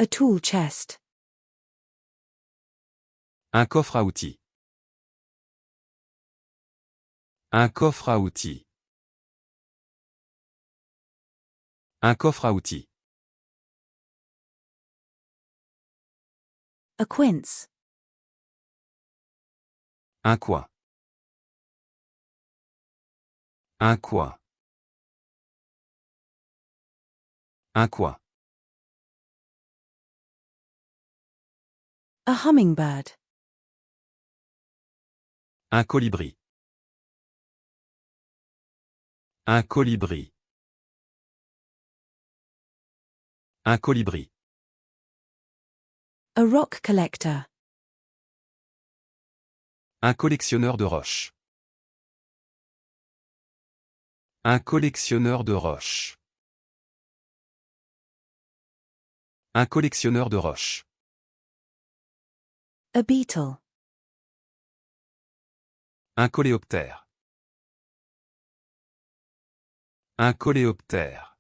A tool chest. Un coffre à outils. Un coffre à outils. Un coffre à outils. A quince. Un coin. Un coin. Un coin. A hummingbird. Un colibri. Un colibri. Un colibri. A rock collector. Un collectionneur de roches. Un collectionneur de roches. Un collectionneur de roches. A beetle. Un coléoptère. Un coléoptère.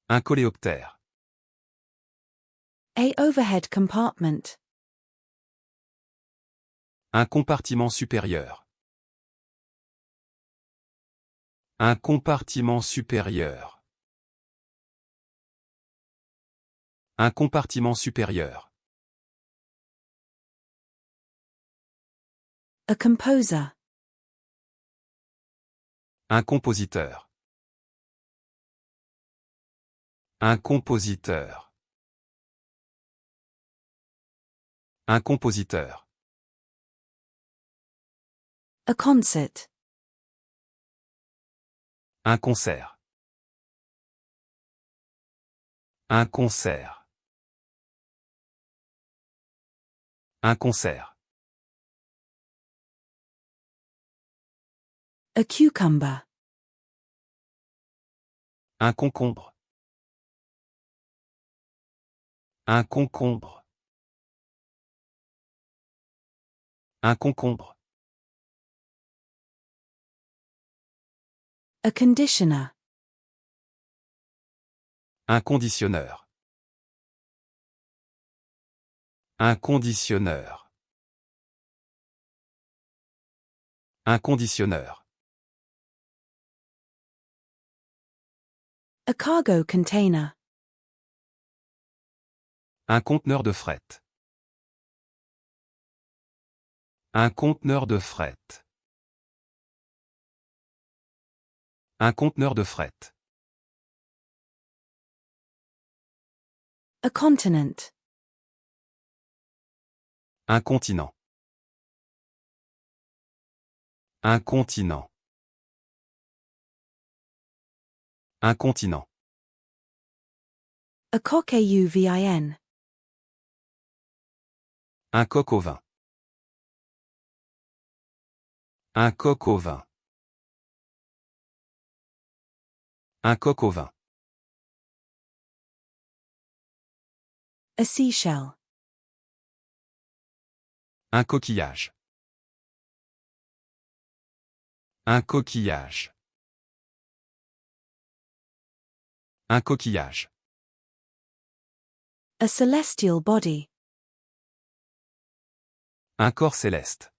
Un coléoptère. A overhead compartment. Un compartiment supérieur. Un compartiment supérieur. Un compartiment supérieur. A composer. Un compositeur. Un compositeur. Un compositeur. A concert. Un concert. Un concert. Un concert. A cucumber. Un concombre. Un concombre. Un concombre. A conditioner. Un conditionneur. Un conditionneur. Un conditionneur. A cargo container. Un conteneur de fret. Un conteneur de fret. Un conteneur de fret. A continent. Un continent. Un continent. Un continent. A coq au vin. Un coq au vin. Un coq au vin. Un coq au vin. A seashell. Un coquillage. Un coquillage. Un coquillage. A celestial body. Un corps céleste.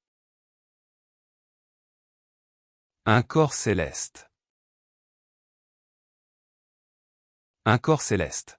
Un corps céleste. Un corps céleste.